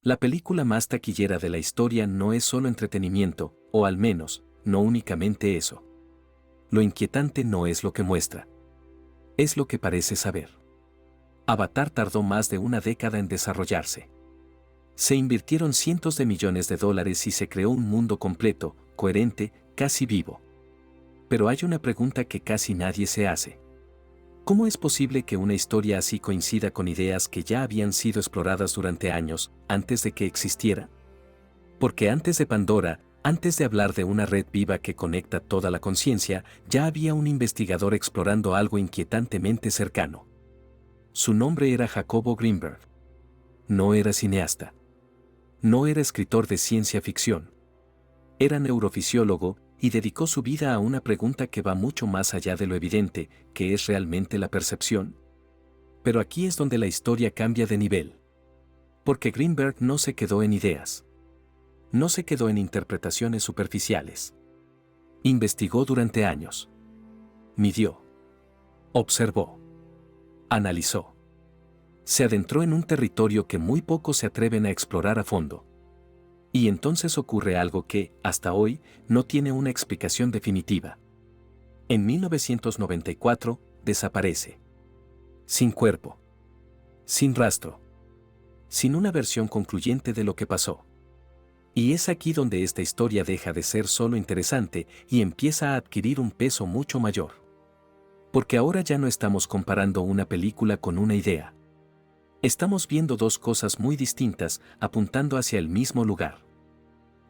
La película más taquillera de la historia no es solo entretenimiento, o al menos, no únicamente eso. Lo inquietante no es lo que muestra. Es lo que parece saber. Avatar tardó más de una década en desarrollarse. Se invirtieron cientos de millones de dólares y se creó un mundo completo, coherente, casi vivo. Pero hay una pregunta que casi nadie se hace. ¿Cómo es posible que una historia así coincida con ideas que ya habían sido exploradas durante años, antes de que existiera? Porque antes de Pandora, antes de hablar de una red viva que conecta toda la conciencia, ya había un investigador explorando algo inquietantemente cercano. Su nombre era Jacobo Greenberg. No era cineasta. No era escritor de ciencia ficción. Era neurofisiólogo y dedicó su vida a una pregunta que va mucho más allá de lo evidente, que es realmente la percepción. Pero aquí es donde la historia cambia de nivel. Porque Greenberg no se quedó en ideas. No se quedó en interpretaciones superficiales. Investigó durante años. Midió. Observó. Analizó. Se adentró en un territorio que muy pocos se atreven a explorar a fondo. Y entonces ocurre algo que, hasta hoy, no tiene una explicación definitiva. En 1994, desaparece. Sin cuerpo. Sin rastro. Sin una versión concluyente de lo que pasó. Y es aquí donde esta historia deja de ser solo interesante y empieza a adquirir un peso mucho mayor. Porque ahora ya no estamos comparando una película con una idea. Estamos viendo dos cosas muy distintas apuntando hacia el mismo lugar.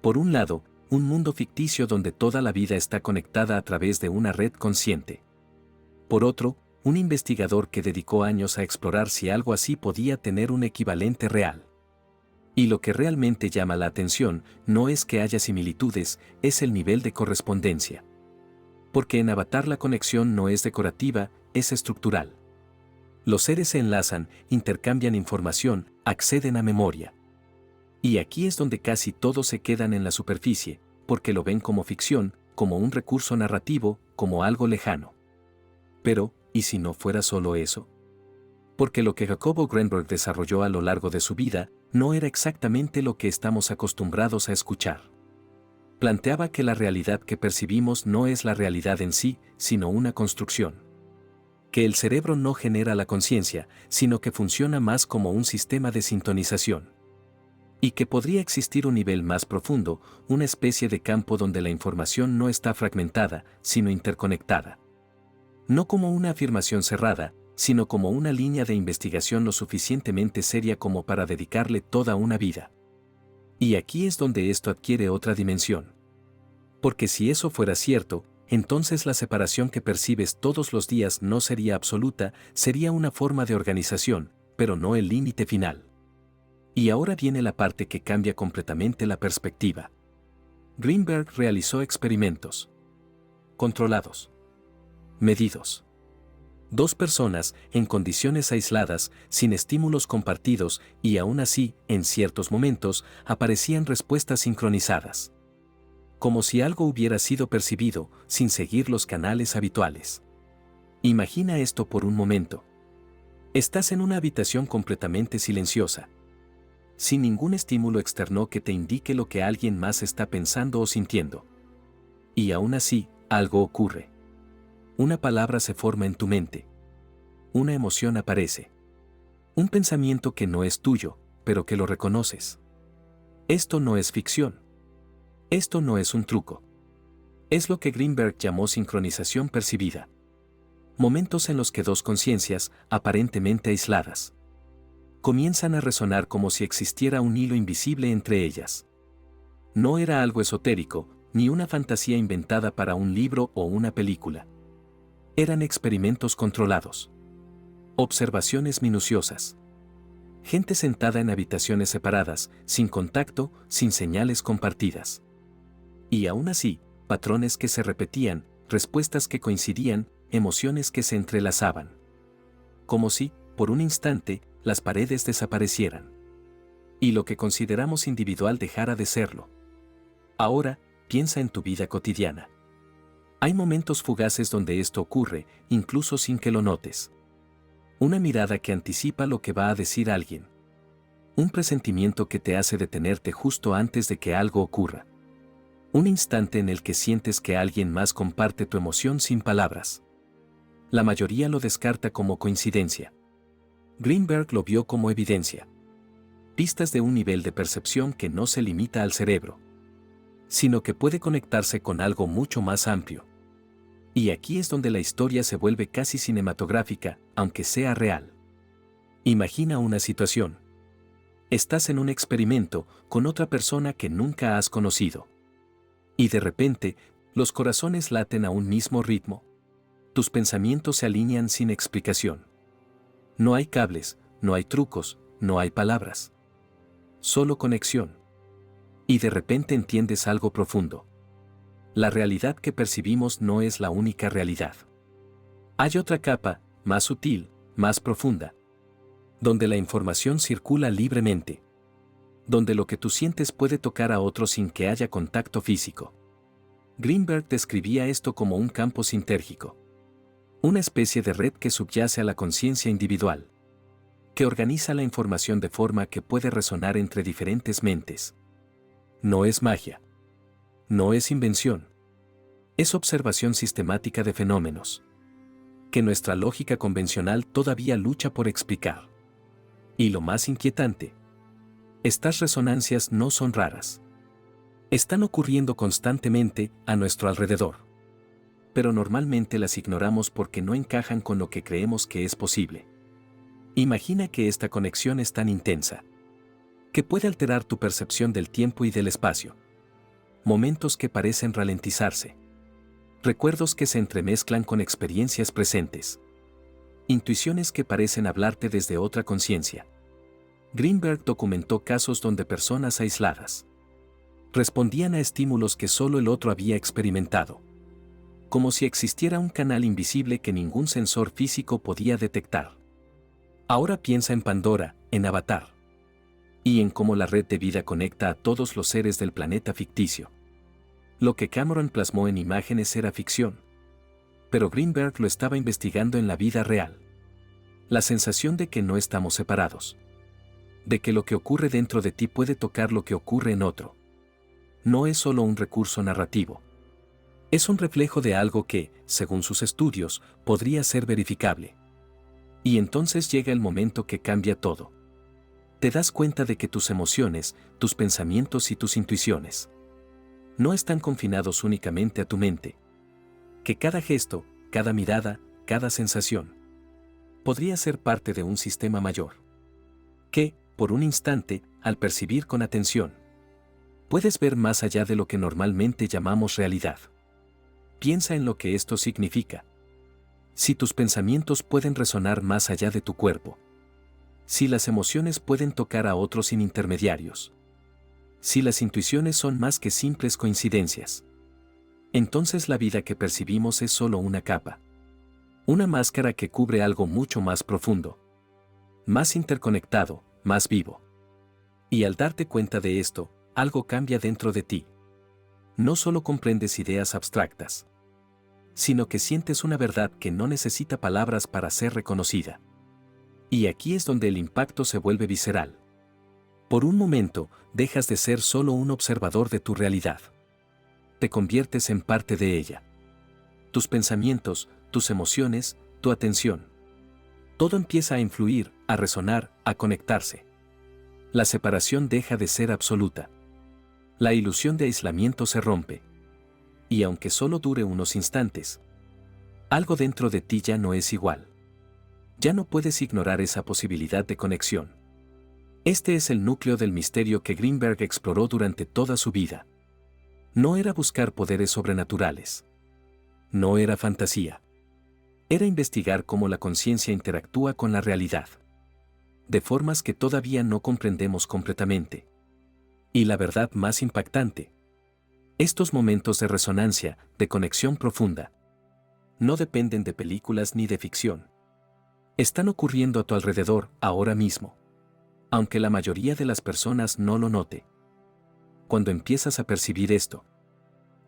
Por un lado, un mundo ficticio donde toda la vida está conectada a través de una red consciente. Por otro, un investigador que dedicó años a explorar si algo así podía tener un equivalente real. Y lo que realmente llama la atención no es que haya similitudes, es el nivel de correspondencia. Porque en Avatar la conexión no es decorativa, es estructural. Los seres se enlazan, intercambian información, acceden a memoria. Y aquí es donde casi todos se quedan en la superficie, porque lo ven como ficción, como un recurso narrativo, como algo lejano. Pero, ¿y si no fuera solo eso? Porque lo que Jacobo Greenberg desarrolló a lo largo de su vida no era exactamente lo que estamos acostumbrados a escuchar. Planteaba que la realidad que percibimos no es la realidad en sí, sino una construcción. Que el cerebro no genera la conciencia, sino que funciona más como un sistema de sintonización. Y que podría existir un nivel más profundo, una especie de campo donde la información no está fragmentada, sino interconectada. No como una afirmación cerrada, sino como una línea de investigación lo suficientemente seria como para dedicarle toda una vida. Y aquí es donde esto adquiere otra dimensión. Porque si eso fuera cierto, entonces la separación que percibes todos los días no sería absoluta, sería una forma de organización, pero no el límite final. Y ahora viene la parte que cambia completamente la perspectiva. Greenberg realizó experimentos. Controlados. Medidos. Dos personas, en condiciones aisladas, sin estímulos compartidos, y aún así, en ciertos momentos, aparecían respuestas sincronizadas. Como si algo hubiera sido percibido, sin seguir los canales habituales. Imagina esto por un momento. Estás en una habitación completamente silenciosa. Sin ningún estímulo externo que te indique lo que alguien más está pensando o sintiendo. Y aún así, algo ocurre. Una palabra se forma en tu mente. Una emoción aparece. Un pensamiento que no es tuyo, pero que lo reconoces. Esto no es ficción. Esto no es un truco. Es lo que Greenberg llamó sincronización percibida. Momentos en los que dos conciencias, aparentemente aisladas, comienzan a resonar como si existiera un hilo invisible entre ellas. No era algo esotérico, ni una fantasía inventada para un libro o una película. Eran experimentos controlados. Observaciones minuciosas. Gente sentada en habitaciones separadas, sin contacto, sin señales compartidas. Y aún así, patrones que se repetían, respuestas que coincidían, emociones que se entrelazaban. Como si, por un instante, las paredes desaparecieran. Y lo que consideramos individual dejara de serlo. Ahora, piensa en tu vida cotidiana. Hay momentos fugaces donde esto ocurre, incluso sin que lo notes. Una mirada que anticipa lo que va a decir alguien. Un presentimiento que te hace detenerte justo antes de que algo ocurra. Un instante en el que sientes que alguien más comparte tu emoción sin palabras. La mayoría lo descarta como coincidencia. Greenberg lo vio como evidencia. Pistas de un nivel de percepción que no se limita al cerebro, sino que puede conectarse con algo mucho más amplio. Y aquí es donde la historia se vuelve casi cinematográfica, aunque sea real. Imagina una situación. Estás en un experimento con otra persona que nunca has conocido. Y de repente, los corazones laten a un mismo ritmo. Tus pensamientos se alinean sin explicación. No hay cables, no hay trucos, no hay palabras. Solo conexión. Y de repente entiendes algo profundo. La realidad que percibimos no es la única realidad. Hay otra capa, más sutil, más profunda, donde la información circula libremente, donde lo que tú sientes puede tocar a otro sin que haya contacto físico. Greenberg describía esto como un campo sintérgico, una especie de red que subyace a la conciencia individual, que organiza la información de forma que puede resonar entre diferentes mentes. No es magia. No es invención. Es observación sistemática de fenómenos que nuestra lógica convencional todavía lucha por explicar. Y lo más inquietante, estas resonancias no son raras. Están ocurriendo constantemente a nuestro alrededor. Pero normalmente las ignoramos porque no encajan con lo que creemos que es posible. Imagina que esta conexión es tan intensa que puede alterar tu percepción del tiempo y del espacio. Momentos que parecen ralentizarse. Recuerdos que se entremezclan con experiencias presentes. Intuiciones que parecen hablarte desde otra conciencia. Greenberg documentó casos donde personas aisladas respondían a estímulos que solo el otro había experimentado. Como si existiera un canal invisible que ningún sensor físico podía detectar. Ahora piensa en Pandora, en Avatar. Y en cómo la red de vida conecta a todos los seres del planeta ficticio. Lo que Cameron plasmó en imágenes era ficción. Pero Greenberg lo estaba investigando en la vida real. La sensación de que no estamos separados. De que lo que ocurre dentro de ti puede tocar lo que ocurre en otro. No es solo un recurso narrativo. Es un reflejo de algo que, según sus estudios, podría ser verificable. Y entonces llega el momento que cambia todo. Te das cuenta de que tus emociones, tus pensamientos y tus intuiciones no están confinados únicamente a tu mente. Que cada gesto, cada mirada, cada sensación podría ser parte de un sistema mayor. Que, por un instante, al percibir con atención, puedes ver más allá de lo que normalmente llamamos realidad. Piensa en lo que esto significa. Si tus pensamientos pueden resonar más allá de tu cuerpo. Si las emociones pueden tocar a otros sin intermediarios. Si las intuiciones son más que simples coincidencias. Entonces la vida que percibimos es solo una capa. Una máscara que cubre algo mucho más profundo. Más interconectado, más vivo. Y al darte cuenta de esto, algo cambia dentro de ti. No solo comprendes ideas abstractas, sino que sientes una verdad que no necesita palabras para ser reconocida. Y aquí es donde el impacto se vuelve visceral. Por un momento, dejas de ser solo un observador de tu realidad. Te conviertes en parte de ella. Tus pensamientos, tus emociones, tu atención. Todo empieza a influir, a resonar, a conectarse. La separación deja de ser absoluta. La ilusión de aislamiento se rompe. Y aunque solo dure unos instantes, algo dentro de ti ya no es igual. Ya no puedes ignorar esa posibilidad de conexión. Este es el núcleo del misterio que Greenberg exploró durante toda su vida. No era buscar poderes sobrenaturales. No era fantasía. Era investigar cómo la conciencia interactúa con la realidad. De formas que todavía no comprendemos completamente. Y la verdad más impactante. Estos momentos de resonancia, de conexión profunda, no dependen de películas ni de ficción. Están ocurriendo a tu alrededor, ahora mismo. Aunque la mayoría de las personas no lo note. Cuando empiezas a percibir esto,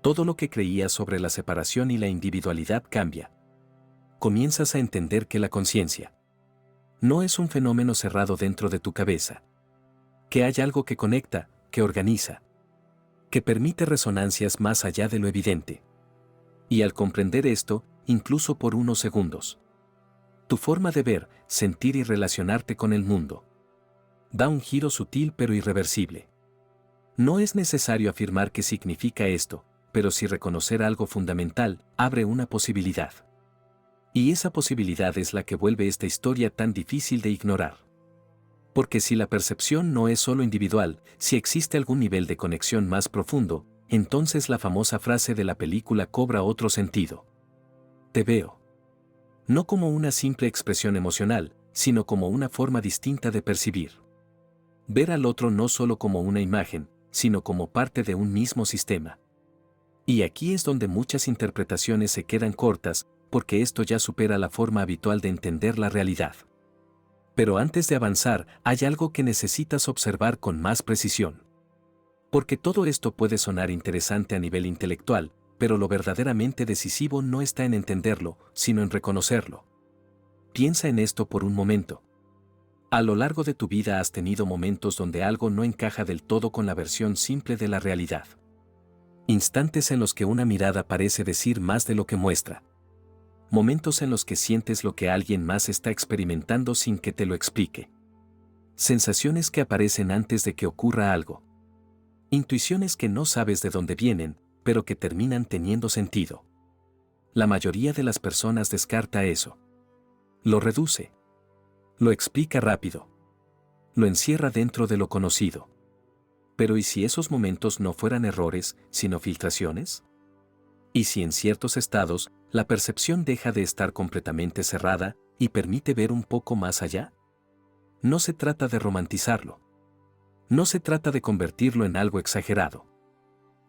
todo lo que creías sobre la separación y la individualidad cambia. Comienzas a entender que la conciencia no es un fenómeno cerrado dentro de tu cabeza. Que hay algo que conecta, que organiza, que permite resonancias más allá de lo evidente. Y al comprender esto, incluso por unos segundos, tu forma de ver, sentir y relacionarte con el mundo da un giro sutil pero irreversible. No es necesario afirmar qué significa esto, pero sí reconocer algo fundamental abre una posibilidad. Y esa posibilidad es la que vuelve esta historia tan difícil de ignorar. Porque si la percepción no es solo individual, si existe algún nivel de conexión más profundo, entonces la famosa frase de la película cobra otro sentido. Te veo. No como una simple expresión emocional, sino como una forma distinta de percibir. Ver al otro no solo como una imagen, sino como parte de un mismo sistema. Y aquí es donde muchas interpretaciones se quedan cortas, porque esto ya supera la forma habitual de entender la realidad. Pero antes de avanzar, hay algo que necesitas observar con más precisión. Porque todo esto puede sonar interesante a nivel intelectual, pero lo verdaderamente decisivo no está en entenderlo, sino en reconocerlo. Piensa en esto por un momento. A lo largo de tu vida has tenido momentos donde algo no encaja del todo con la versión simple de la realidad. Instantes en los que una mirada parece decir más de lo que muestra. Momentos en los que sientes lo que alguien más está experimentando sin que te lo explique. Sensaciones que aparecen antes de que ocurra algo. Intuiciones que no sabes de dónde vienen, pero que terminan teniendo sentido. La mayoría de las personas descarta eso. Lo reduce. Lo explica rápido. Lo encierra dentro de lo conocido. Pero ¿y si esos momentos no fueran errores, sino filtraciones? ¿Y si en ciertos estados, la percepción deja de estar completamente cerrada y permite ver un poco más allá? No se trata de romantizarlo. No se trata de convertirlo en algo exagerado.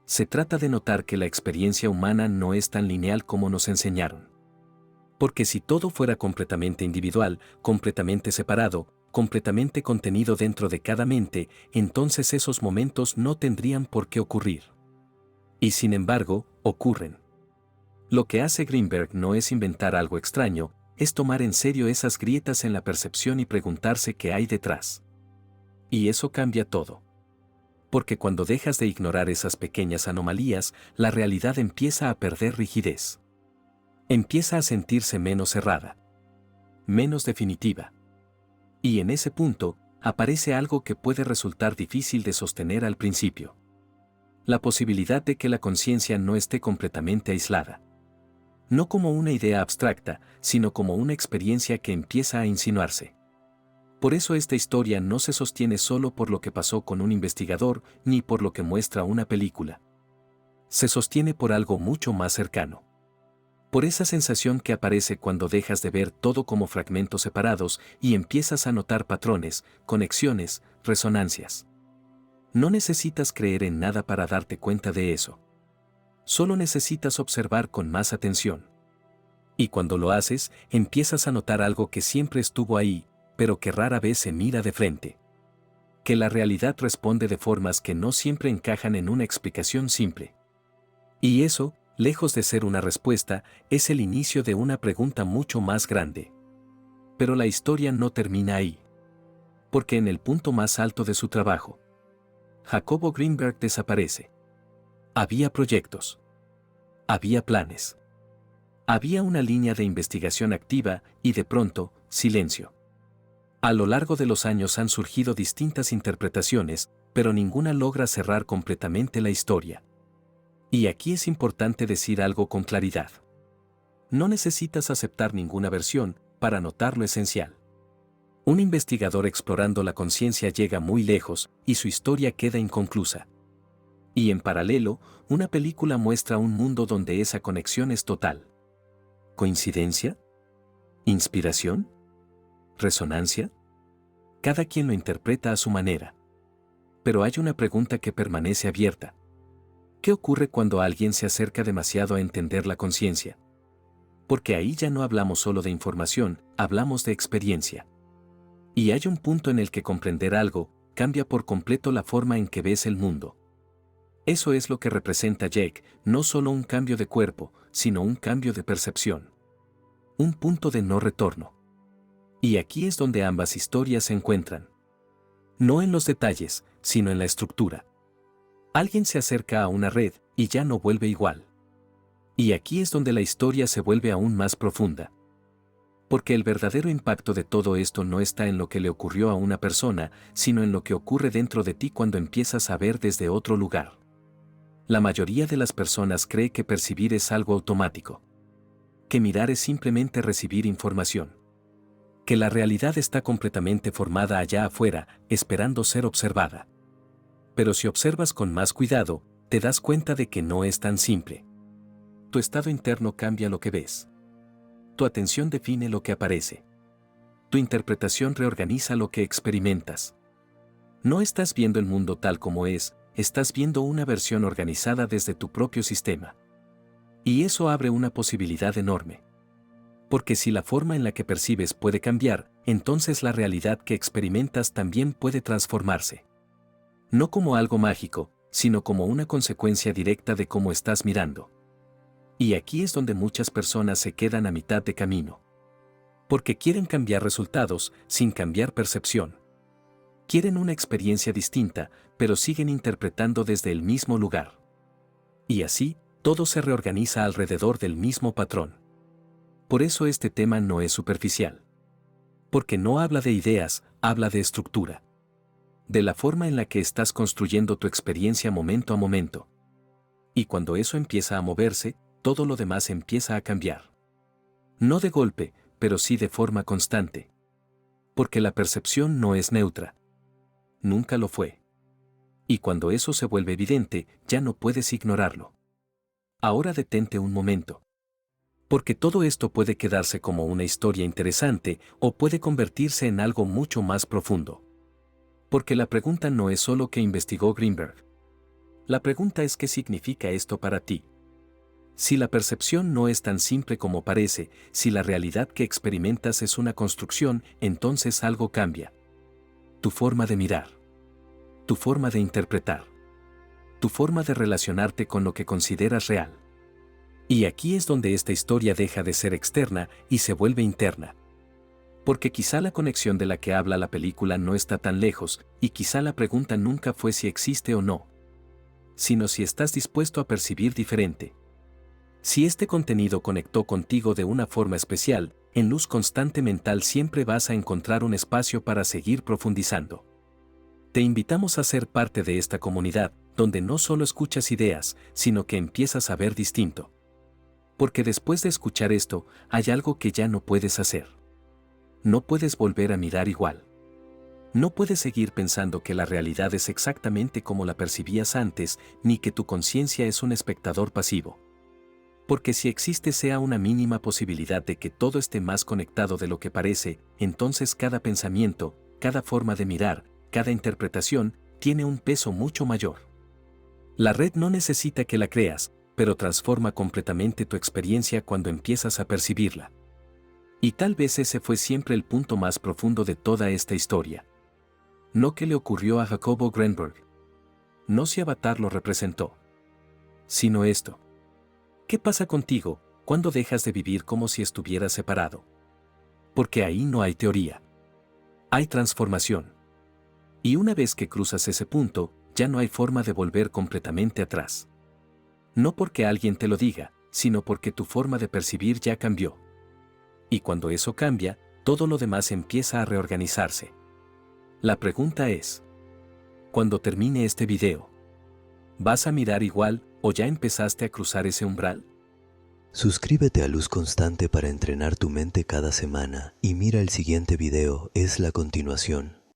Se trata de notar que la experiencia humana no es tan lineal como nos enseñaron. Porque si todo fuera completamente individual, completamente separado, completamente contenido dentro de cada mente, entonces esos momentos no tendrían por qué ocurrir. Y sin embargo, ocurren. Lo que hace Greenberg no es inventar algo extraño, es tomar en serio esas grietas en la percepción y preguntarse qué hay detrás. Y eso cambia todo. Porque cuando dejas de ignorar esas pequeñas anomalías, la realidad empieza a perder rigidez. Empieza a sentirse menos cerrada, menos definitiva. Y en ese punto, aparece algo que puede resultar difícil de sostener al principio. La posibilidad de que la conciencia no esté completamente aislada. No como una idea abstracta, sino como una experiencia que empieza a insinuarse. Por eso esta historia no se sostiene solo por lo que pasó con un investigador, ni por lo que muestra una película. Se sostiene por algo mucho más cercano. Por esa sensación que aparece cuando dejas de ver todo como fragmentos separados y empiezas a notar patrones, conexiones, resonancias. No necesitas creer en nada para darte cuenta de eso. Solo necesitas observar con más atención. Y cuando lo haces, empiezas a notar algo que siempre estuvo ahí, pero que rara vez se mira de frente. Que la realidad responde de formas que no siempre encajan en una explicación simple. Y eso, lejos de ser una respuesta, es el inicio de una pregunta mucho más grande. Pero la historia no termina ahí. Porque en el punto más alto de su trabajo, Jacobo Greenberg desaparece. Había proyectos. Había planes. Había una línea de investigación activa y de pronto, silencio. A lo largo de los años han surgido distintas interpretaciones, pero ninguna logra cerrar completamente la historia. Y aquí es importante decir algo con claridad. No necesitas aceptar ninguna versión para notar lo esencial. Un investigador explorando la conciencia llega muy lejos y su historia queda inconclusa. Y en paralelo, una película muestra un mundo donde esa conexión es total. ¿Coincidencia? ¿Inspiración? ¿Resonancia? Cada quien lo interpreta a su manera. Pero hay una pregunta que permanece abierta. ¿Qué ocurre cuando alguien se acerca demasiado a entender la conciencia? Porque ahí ya no hablamos solo de información, hablamos de experiencia. Y hay un punto en el que comprender algo cambia por completo la forma en que ves el mundo. Eso es lo que representa Jake, no solo un cambio de cuerpo, sino un cambio de percepción. Un punto de no retorno. Y aquí es donde ambas historias se encuentran. No en los detalles, sino en la estructura. Alguien se acerca a una red y ya no vuelve igual. Y aquí es donde la historia se vuelve aún más profunda. Porque el verdadero impacto de todo esto no está en lo que le ocurrió a una persona, sino en lo que ocurre dentro de ti cuando empiezas a ver desde otro lugar. La mayoría de las personas cree que percibir es algo automático. Que mirar es simplemente recibir información. Que la realidad está completamente formada allá afuera, esperando ser observada. Pero si observas con más cuidado, te das cuenta de que no es tan simple. Tu estado interno cambia lo que ves. Tu atención define lo que aparece. Tu interpretación reorganiza lo que experimentas. No estás viendo el mundo tal como es, estás viendo una versión organizada desde tu propio sistema. Y eso abre una posibilidad enorme. Porque si la forma en la que percibes puede cambiar, entonces la realidad que experimentas también puede transformarse. No como algo mágico, sino como una consecuencia directa de cómo estás mirando. Y aquí es donde muchas personas se quedan a mitad de camino. Porque quieren cambiar resultados sin cambiar percepción. Quieren una experiencia distinta, pero siguen interpretando desde el mismo lugar. Y así, todo se reorganiza alrededor del mismo patrón. Por eso este tema no es superficial. Porque no habla de ideas, habla de estructura. De la forma en la que estás construyendo tu experiencia momento a momento. Y cuando eso empieza a moverse, todo lo demás empieza a cambiar. No de golpe, pero sí de forma constante. Porque la percepción no es neutra. Nunca lo fue. Y cuando eso se vuelve evidente, ya no puedes ignorarlo. Ahora detente un momento. Porque todo esto puede quedarse como una historia interesante o puede convertirse en algo mucho más profundo. Porque la pregunta no es solo qué investigó Greenberg. La pregunta es qué significa esto para ti. Si la percepción no es tan simple como parece, si la realidad que experimentas es una construcción, entonces algo cambia. Tu forma de mirar. Tu forma de interpretar. Tu forma de relacionarte con lo que consideras real. Y aquí es donde esta historia deja de ser externa y se vuelve interna. Porque quizá la conexión de la que habla la película no está tan lejos, y quizá la pregunta nunca fue si existe o no, sino si estás dispuesto a percibir diferente. Si este contenido conectó contigo de una forma especial, en Luz Constante Mental siempre vas a encontrar un espacio para seguir profundizando. Te invitamos a ser parte de esta comunidad, donde no solo escuchas ideas, sino que empiezas a ver distinto. Porque después de escuchar esto, hay algo que ya no puedes hacer. No puedes volver a mirar igual. No puedes seguir pensando que la realidad es exactamente como la percibías antes, ni que tu conciencia es un espectador pasivo. Porque si existe sea una mínima posibilidad de que todo esté más conectado de lo que parece, entonces cada pensamiento, cada forma de mirar, cada interpretación, tiene un peso mucho mayor. La red no necesita que la creas, pero transforma completamente tu experiencia cuando empiezas a percibirla. Y tal vez ese fue siempre el punto más profundo de toda esta historia. No que le ocurrió a Jacobo Greenberg. No si Avatar lo representó. Sino esto. ¿Qué pasa contigo cuando dejas de vivir como si estuvieras separado? Porque ahí no hay teoría. Hay transformación. Y una vez que cruzas ese punto, ya no hay forma de volver completamente atrás. No porque alguien te lo diga, sino porque tu forma de percibir ya cambió. Y cuando eso cambia, todo lo demás empieza a reorganizarse. La pregunta es, cuando termine este video, ¿vas a mirar igual o ya empezaste a cruzar ese umbral? Suscríbete a Luz Constante para entrenar tu mente cada semana y mira el siguiente video, es la continuación.